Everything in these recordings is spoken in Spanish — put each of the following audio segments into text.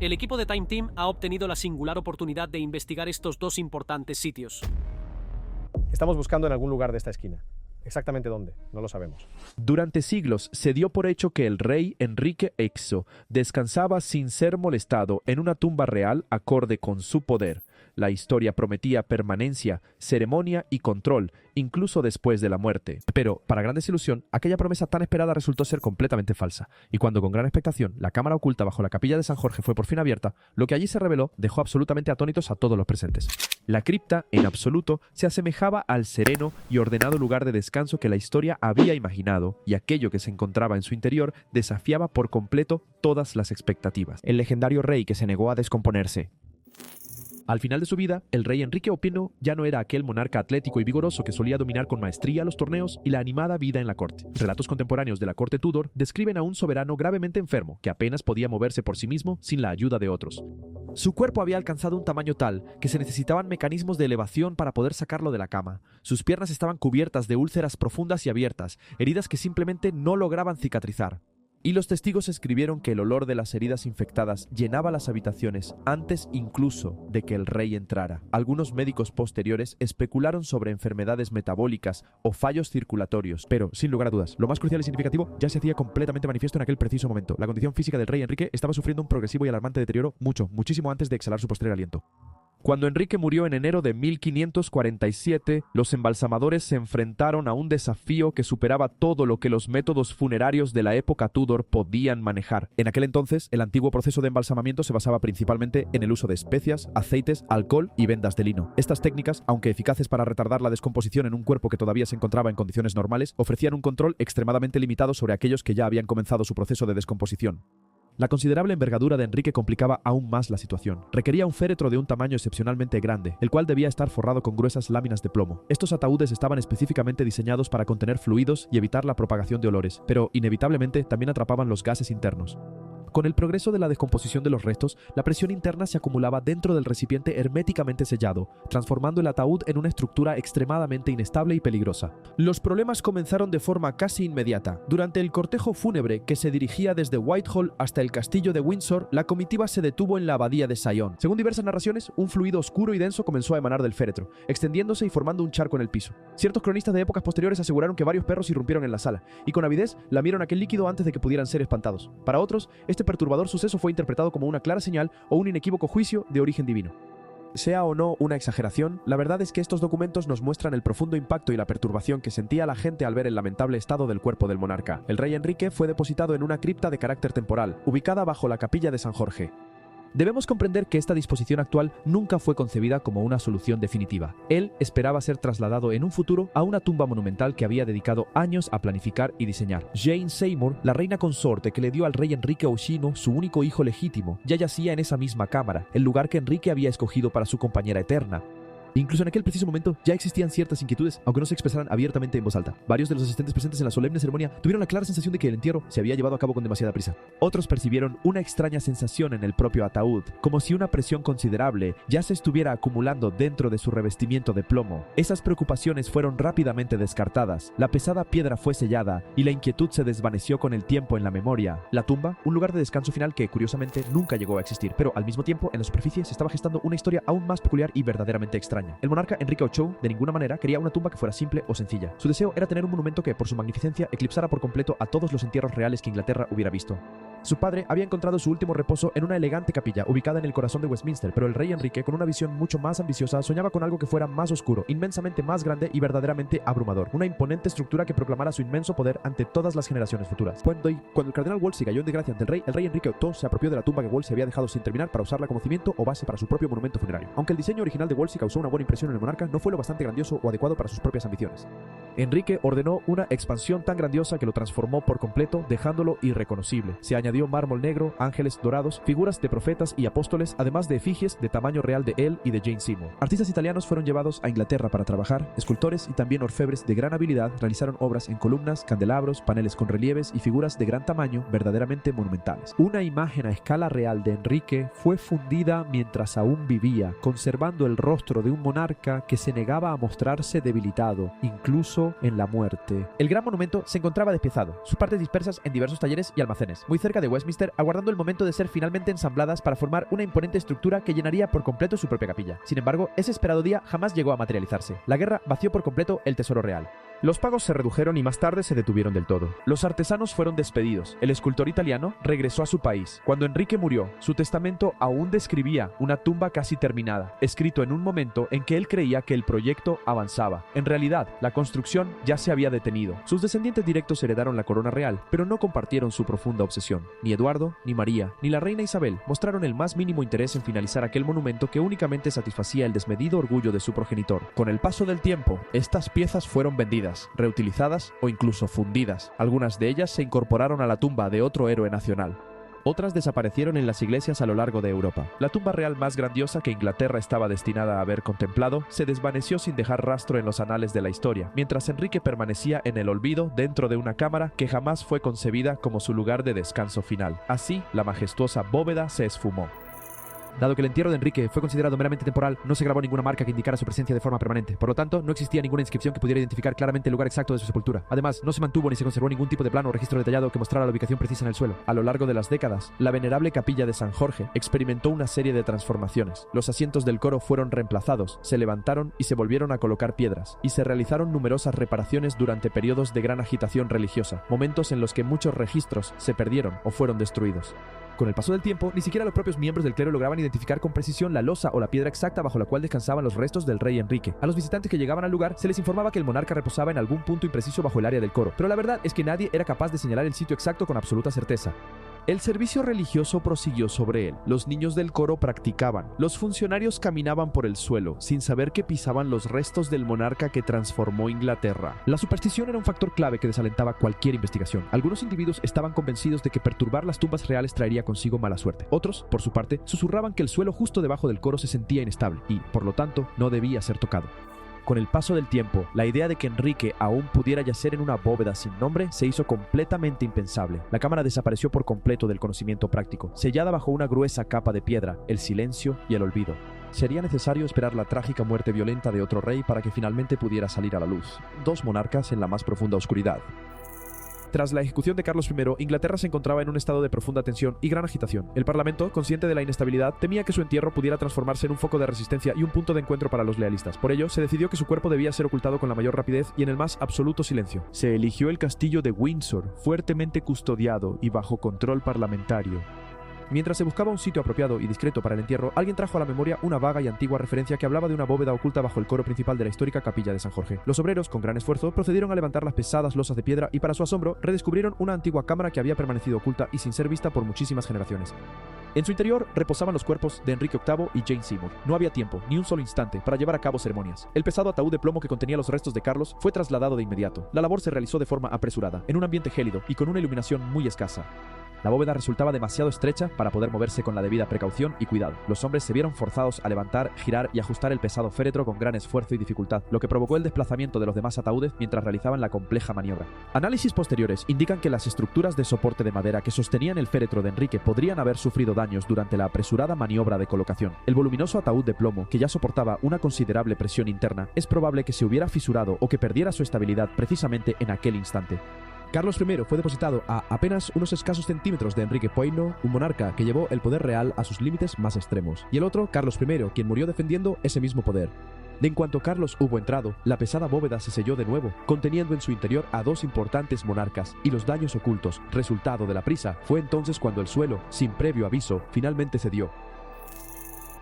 El equipo de Time Team ha obtenido la singular oportunidad de investigar estos dos importantes sitios. Estamos buscando en algún lugar de esta esquina. Exactamente dónde, no lo sabemos. Durante siglos se dio por hecho que el rey Enrique VIII descansaba sin ser molestado en una tumba real acorde con su poder. La historia prometía permanencia, ceremonia y control, incluso después de la muerte. Pero, para gran desilusión, aquella promesa tan esperada resultó ser completamente falsa, y cuando con gran expectación la cámara oculta bajo la capilla de San Jorge fue por fin abierta, lo que allí se reveló dejó absolutamente atónitos a todos los presentes. La cripta, en absoluto, se asemejaba al sereno y ordenado lugar de descanso que la historia había imaginado, y aquello que se encontraba en su interior desafiaba por completo todas las expectativas. El legendario rey que se negó a descomponerse. Al final de su vida, el rey Enrique I ya no era aquel monarca atlético y vigoroso que solía dominar con maestría los torneos y la animada vida en la corte. Relatos contemporáneos de la corte Tudor describen a un soberano gravemente enfermo que apenas podía moverse por sí mismo sin la ayuda de otros. Su cuerpo había alcanzado un tamaño tal que se necesitaban mecanismos de elevación para poder sacarlo de la cama. Sus piernas estaban cubiertas de úlceras profundas y abiertas, heridas que simplemente no lograban cicatrizar. Y los testigos escribieron que el olor de las heridas infectadas llenaba las habitaciones antes incluso de que el rey entrara. Algunos médicos posteriores especularon sobre enfermedades metabólicas o fallos circulatorios, pero, sin lugar a dudas, lo más crucial y significativo ya se hacía completamente manifiesto en aquel preciso momento. La condición física del rey Enrique estaba sufriendo un progresivo y alarmante deterioro muchísimo antes de exhalar su postrer aliento. Cuando Enrique murió en enero de 1547, los embalsamadores se enfrentaron a un desafío que superaba todo lo que los métodos funerarios de la época Tudor podían manejar. En aquel entonces, el antiguo proceso de embalsamamiento se basaba principalmente en el uso de especias, aceites, alcohol y vendas de lino. Estas técnicas, aunque eficaces para retardar la descomposición en un cuerpo que todavía se encontraba en condiciones normales, ofrecían un control extremadamente limitado sobre aquellos que ya habían comenzado su proceso de descomposición. La considerable envergadura de Enrique complicaba aún más la situación. Requería un féretro de un tamaño excepcionalmente grande, el cual debía estar forrado con gruesas láminas de plomo. Estos ataúdes estaban específicamente diseñados para contener fluidos y evitar la propagación de olores, pero inevitablemente también atrapaban los gases internos. Con el progreso de la descomposición de los restos, la presión interna se acumulaba dentro del recipiente herméticamente sellado, transformando el ataúd en una estructura extremadamente inestable y peligrosa. Los problemas comenzaron de forma casi inmediata. Durante el cortejo fúnebre que se dirigía desde Whitehall hasta el castillo de Windsor, la comitiva se detuvo en la abadía de Sion. Según diversas narraciones, un fluido oscuro y denso comenzó a emanar del féretro, extendiéndose y formando un charco en el piso. Ciertos cronistas de épocas posteriores aseguraron que varios perros irrumpieron en la sala, y con avidez lamieron aquel líquido antes de que pudieran ser espantados. Para otros, este perturbador suceso fue interpretado como una clara señal o un inequívoco juicio de origen divino. Sea o no una exageración, la verdad es que estos documentos nos muestran el profundo impacto y la perturbación que sentía la gente al ver el lamentable estado del cuerpo del monarca. El rey Enrique fue depositado en una cripta de carácter temporal, ubicada bajo la capilla de San Jorge. Debemos comprender que esta disposición actual nunca fue concebida como una solución definitiva. Él esperaba ser trasladado en un futuro a una tumba monumental que había dedicado años a planificar y diseñar. Jane Seymour, la reina consorte que le dio al rey Enrique Oshino, su único hijo legítimo, ya yacía en esa misma cámara, el lugar que Enrique había escogido para su compañera eterna. Incluso en aquel preciso momento ya existían ciertas inquietudes, aunque no se expresaran abiertamente en voz alta. Varios de los asistentes presentes en la solemne ceremonia tuvieron la clara sensación de que el entierro se había llevado a cabo con demasiada prisa. Otros percibieron una extraña sensación en el propio ataúd, como si una presión considerable ya se estuviera acumulando dentro de su revestimiento de plomo. Esas preocupaciones fueron rápidamente descartadas, la pesada piedra fue sellada y la inquietud se desvaneció con el tiempo en la memoria. La tumba, un lugar de descanso final que curiosamente nunca llegó a existir, pero al mismo tiempo en la superficie se estaba gestando una historia aún más peculiar y verdaderamente extraña. El monarca Enrique VIII de ninguna manera quería una tumba que fuera simple o sencilla. Su deseo era tener un monumento que, por su magnificencia, eclipsara por completo a todos los entierros reales que Inglaterra hubiera visto. Su padre había encontrado su último reposo en una elegante capilla ubicada en el corazón de Westminster, pero el rey Enrique, con una visión mucho más ambiciosa, soñaba con algo que fuera más oscuro, inmensamente más grande y verdaderamente abrumador. Una imponente estructura que proclamara su inmenso poder ante todas las generaciones futuras. Cuando el cardenal Wolsey cayó en desgracia ante el rey Enrique VIII se apropió de la tumba que Wolsey había dejado sin terminar para usarla como cimiento o base para su propio monumento funerario. Aunque el diseño original de Wolsey causó una buena impresión en el monarca, no fue lo bastante grandioso o adecuado para sus propias ambiciones. Enrique ordenó una expansión tan grandiosa que lo transformó por completo, dejándolo irreconocible. Se añadió mármol negro, ángeles dorados, figuras de profetas y apóstoles, además de efigies de tamaño real de él y de Jane Seymour. Artistas italianos fueron llevados a Inglaterra para trabajar, escultores y también orfebres de gran habilidad realizaron obras en columnas, candelabros, paneles con relieves y figuras de gran tamaño verdaderamente monumentales. Una imagen a escala real de Enrique fue fundida mientras aún vivía, conservando el rostro de un monarca que se negaba a mostrarse debilitado, incluso descanso en la muerte. El gran monumento se encontraba despiezado, sus partes dispersas en diversos talleres y almacenes, muy cerca de Westminster, aguardando el momento de ser finalmente ensambladas para formar una imponente estructura que llenaría por completo su propia capilla. Sin embargo, ese esperado día jamás llegó a materializarse. La guerra vació por completo el tesoro real. Los pagos se redujeron y más tarde se detuvieron del todo. Los artesanos fueron despedidos. El escultor italiano regresó a su país. Cuando Enrique murió, su testamento aún describía una tumba casi terminada, escrito en un momento en que él creía que el proyecto avanzaba. En realidad, la construcción ya se había detenido. Sus descendientes directos heredaron la corona real, pero no compartieron su profunda obsesión. Ni Eduardo, ni María, ni la reina Isabel mostraron el más mínimo interés en finalizar aquel monumento que únicamente satisfacía el desmedido orgullo de su progenitor. Con el paso del tiempo, estas piezas fueron vendidas, reutilizadas o incluso fundidas. Algunas de ellas se incorporaron a la tumba de otro héroe nacional. Otras desaparecieron en las iglesias a lo largo de Europa. La tumba real más grandiosa que Inglaterra estaba destinada a haber contemplado se desvaneció sin dejar rastro en los anales de la historia, mientras Enrique permanecía en el olvido dentro de una cámara que jamás fue concebida como su lugar de descanso final. Así, la majestuosa bóveda se esfumó. Dado que el entierro de Enrique fue considerado meramente temporal, no se grabó ninguna marca que indicara su presencia de forma permanente. Por lo tanto, no existía ninguna inscripción que pudiera identificar claramente el lugar exacto de su sepultura. Además, no se mantuvo ni se conservó ningún tipo de plano o registro detallado que mostrara la ubicación precisa en el suelo. A lo largo de las décadas, la venerable capilla de San Jorge experimentó una serie de transformaciones. Los asientos del coro fueron reemplazados, se levantaron y se volvieron a colocar piedras, y se realizaron numerosas reparaciones durante periodos de gran agitación religiosa, momentos en los que muchos registros se perdieron o fueron destruidos. Con el paso del tiempo, ni siquiera los propios miembros del clero lograban identificar con precisión la losa o la piedra exacta bajo la cual descansaban los restos del rey Enrique. A los visitantes que llegaban al lugar se les informaba que el monarca reposaba en algún punto impreciso bajo el área del coro, pero la verdad es que nadie era capaz de señalar el sitio exacto con absoluta certeza. El servicio religioso prosiguió sobre él. Los niños del coro practicaban. Los funcionarios caminaban por el suelo, sin saber que pisaban los restos del monarca que transformó Inglaterra. La superstición era un factor clave que desalentaba cualquier investigación. Algunos individuos estaban convencidos de que perturbar las tumbas reales traería consigo mala suerte. Otros, por su parte, susurraban que el suelo justo debajo del coro se sentía inestable y, por lo tanto, no debía ser tocado. Con el paso del tiempo, la idea de que Enrique aún pudiera yacer en una bóveda sin nombre se hizo completamente impensable. La cámara desapareció por completo del conocimiento práctico, sellada bajo una gruesa capa de piedra, el silencio y el olvido. Sería necesario esperar la trágica muerte violenta de otro rey para que finalmente pudiera salir a la luz. Dos monarcas en la más profunda oscuridad. Tras la ejecución de Carlos I, Inglaterra se encontraba en un estado de profunda tensión y gran agitación. El Parlamento, consciente de la inestabilidad, temía que su entierro pudiera transformarse en un foco de resistencia y un punto de encuentro para los lealistas. Por ello, se decidió que su cuerpo debía ser ocultado con la mayor rapidez y en el más absoluto silencio. Se eligió el castillo de Windsor, fuertemente custodiado y bajo control parlamentario. Mientras se buscaba un sitio apropiado y discreto para el entierro, alguien trajo a la memoria una vaga y antigua referencia que hablaba de una bóveda oculta bajo el coro principal de la histórica capilla de San Jorge. Los obreros, con gran esfuerzo, procedieron a levantar las pesadas losas de piedra y, para su asombro, redescubrieron una antigua cámara que había permanecido oculta y sin ser vista por muchísimas generaciones. En su interior reposaban los cuerpos de Enrique VIII y Jane Seymour. No había tiempo, ni un solo instante, para llevar a cabo ceremonias. El pesado ataúd de plomo que contenía los restos de Carlos fue trasladado de inmediato. La labor se realizó de forma apresurada, en un ambiente gélido y con una iluminación muy escasa. La bóveda resultaba demasiado estrecha para poder moverse con la debida precaución y cuidado. Los hombres se vieron forzados a levantar, girar y ajustar el pesado féretro con gran esfuerzo y dificultad, lo que provocó el desplazamiento de los demás ataúdes mientras realizaban la compleja maniobra. Análisis posteriores indican que las estructuras de soporte de madera que sostenían el féretro de Enrique podrían haber sufrido daños durante la apresurada maniobra de colocación. El voluminoso ataúd de plomo, que ya soportaba una considerable presión interna, es probable que se hubiera fisurado o que perdiera su estabilidad precisamente en aquel instante. Carlos I fue depositado a apenas unos escasos centímetros de Enrique IV, un monarca que llevó el poder real a sus límites más extremos, y el otro, Carlos I, quien murió defendiendo ese mismo poder. En cuanto Carlos hubo entrado, la pesada bóveda se selló de nuevo, conteniendo en su interior a dos importantes monarcas, y los daños ocultos, resultado de la prisa, fue entonces cuando el suelo, sin previo aviso, finalmente cedió.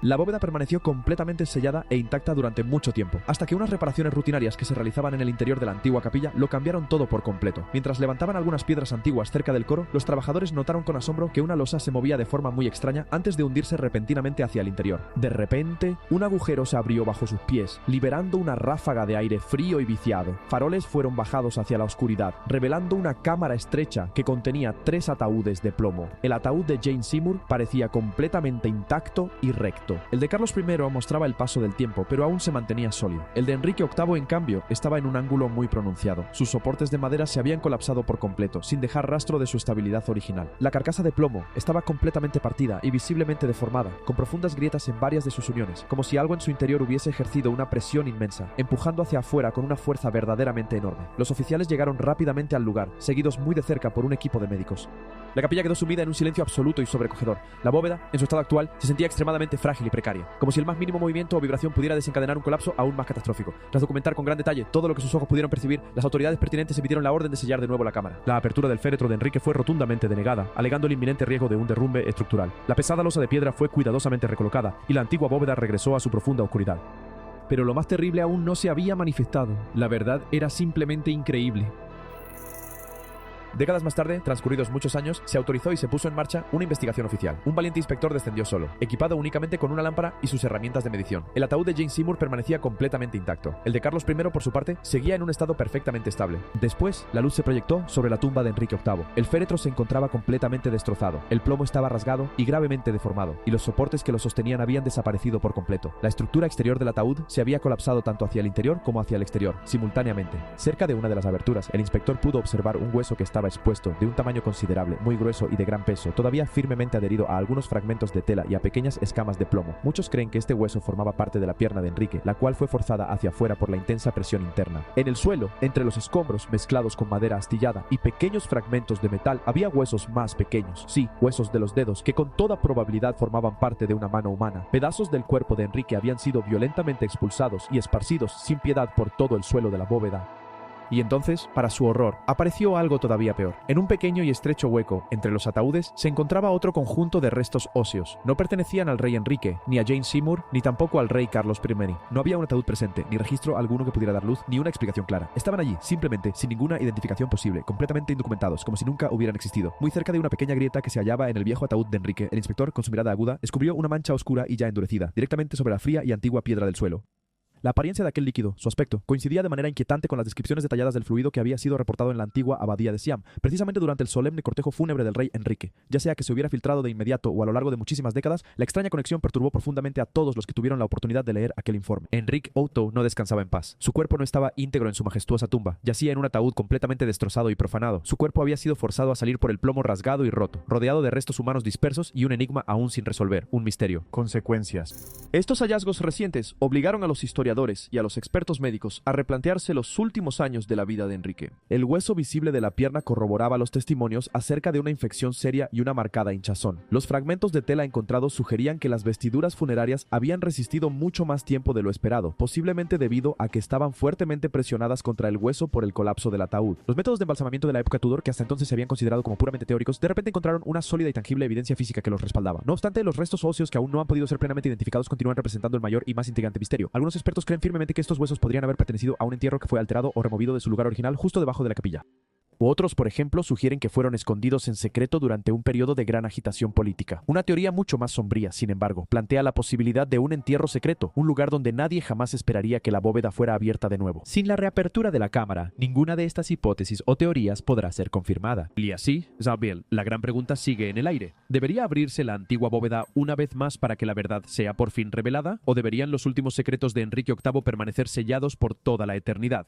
La bóveda permaneció completamente sellada e intacta durante mucho tiempo, hasta que unas reparaciones rutinarias que se realizaban en el interior de la antigua capilla lo cambiaron todo por completo. Mientras levantaban algunas piedras antiguas cerca del coro, los trabajadores notaron con asombro que una losa se movía de forma muy extraña antes de hundirse repentinamente hacia el interior. De repente, un agujero se abrió bajo sus pies, liberando una ráfaga de aire frío y viciado. Faroles fueron bajados hacia la oscuridad, revelando una cámara estrecha que contenía 3 ataúdes de plomo. El ataúd de Jane Seymour parecía completamente intacto y recto. roto. El de Carlos I mostraba el paso del tiempo, pero aún se mantenía sólido. El de Enrique VIII, en cambio, estaba en un ángulo muy pronunciado. Sus soportes de madera se habían colapsado por completo, sin dejar rastro de su estabilidad original. La carcasa de plomo estaba completamente partida y visiblemente deformada, con profundas grietas en varias de sus uniones, como si algo en su interior hubiese ejercido una presión inmensa, empujando hacia afuera con una fuerza verdaderamente enorme. Los oficiales llegaron rápidamente al lugar, seguidos muy de cerca por un equipo de médicos. La capilla quedó sumida en un silencio absoluto y sobrecogedor. La bóveda, en su estado actual, se sentía extremadamente frágil y precaria, como si el más mínimo movimiento o vibración pudiera desencadenar un colapso aún más catastrófico. Tras documentar con gran detalle todo lo que sus ojos pudieron percibir, las autoridades pertinentes emitieron la orden de sellar de nuevo la cámara. La apertura del féretro de Enrique fue rotundamente denegada, alegando el inminente riesgo de un derrumbe estructural. La pesada losa de piedra fue cuidadosamente recolocada y la antigua bóveda regresó a su profunda oscuridad. Pero lo más terrible aún no se había manifestado. La verdad era simplemente increíble. Décadas más tarde, transcurridos muchos años, se autorizó y se puso en marcha una investigación oficial. Un valiente inspector descendió solo, equipado únicamente con una lámpara y sus herramientas de medición. El ataúd de Jane Seymour permanecía completamente intacto. El de Carlos I, por su parte, seguía en un estado perfectamente estable. Después, la luz se proyectó sobre la tumba de Enrique VIII. El féretro se encontraba completamente destrozado. El plomo estaba rasgado y gravemente deformado, y los soportes que lo sostenían habían desaparecido por completo. La estructura exterior del ataúd se había colapsado tanto hacia el interior como hacia el exterior, simultáneamente. Cerca de una de las aberturas, el inspector pudo observar un hueso que estaba expuesto, de un tamaño considerable, muy grueso y de gran peso, todavía firmemente adherido a algunos fragmentos de tela y a pequeñas escamas de plomo. Muchos creen que este hueso formaba parte de la pierna de Enrique, la cual fue forzada hacia afuera por la intensa presión interna. En el suelo, entre los escombros mezclados con madera astillada y pequeños fragmentos de metal, había huesos más pequeños, sí, huesos de los dedos, que con toda probabilidad formaban parte de una mano humana. Pedazos del cuerpo de Enrique habían sido violentamente expulsados y esparcidos sin piedad por todo el suelo de la bóveda. Y entonces, para su horror, apareció algo todavía peor. En un pequeño y estrecho hueco, entre los ataúdes, se encontraba otro conjunto de restos óseos. No pertenecían al rey Enrique, ni a Jane Seymour, ni tampoco al rey Carlos I. No había un ataúd presente, ni registro alguno que pudiera dar luz, ni una explicación clara. Estaban allí, simplemente, sin ninguna identificación posible, completamente indocumentados, como si nunca hubieran existido. Muy cerca de una pequeña grieta que se hallaba en el viejo ataúd de Enrique, el inspector, con su mirada aguda, descubrió una mancha oscura y ya endurecida, directamente sobre la fría y antigua piedra del suelo. La apariencia de aquel líquido, su aspecto, coincidía de manera inquietante con las descripciones detalladas del fluido que había sido reportado en la antigua abadía de Siam, precisamente durante el solemne cortejo fúnebre del rey Enrique. Ya sea que se hubiera filtrado de inmediato o a lo largo de muchísimas décadas, la extraña conexión perturbó profundamente a todos los que tuvieron la oportunidad de leer aquel informe. Enrique VIII no descansaba en paz. Su cuerpo no estaba íntegro en su majestuosa tumba, yacía en un ataúd completamente destrozado y profanado. Su cuerpo había sido forzado a salir por el plomo rasgado y roto, rodeado de restos humanos dispersos y un enigma aún sin resolver, un misterio. Consecuencias. Estos hallazgos recientes obligaron a los historiadores y a los expertos médicos a replantearse los últimos años de la vida de Enrique. El hueso visible de la pierna corroboraba los testimonios acerca de una infección seria y una marcada hinchazón. Los fragmentos de tela encontrados sugerían que las vestiduras funerarias habían resistido mucho más tiempo de lo esperado, posiblemente debido a que estaban fuertemente presionadas contra el hueso por el colapso del ataúd. Los métodos de embalsamamiento de la época Tudor, que hasta entonces se habían considerado como puramente teóricos, de repente encontraron una sólida y tangible evidencia física que los respaldaba. No obstante, los restos óseos que aún no han podido ser plenamente identificados continúan representando el mayor y más intrigante misterio. Algunos expertos creen firmemente que estos huesos podrían haber pertenecido a un entierro que fue alterado o removido de su lugar original justo debajo de la capilla. Otros, por ejemplo, sugieren que fueron escondidos en secreto durante un periodo de gran agitación política. Una teoría mucho más sombría, sin embargo, plantea la posibilidad de un entierro secreto, un lugar donde nadie jamás esperaría que la bóveda fuera abierta de nuevo. Sin la reapertura de la cámara, ninguna de estas hipótesis o teorías podrá ser confirmada. Y así, Isabel, la gran pregunta sigue en el aire. ¿Debería abrirse la antigua bóveda una vez más para que la verdad sea por fin revelada? ¿O deberían los últimos secretos de Enrique VIII permanecer sellados por toda la eternidad?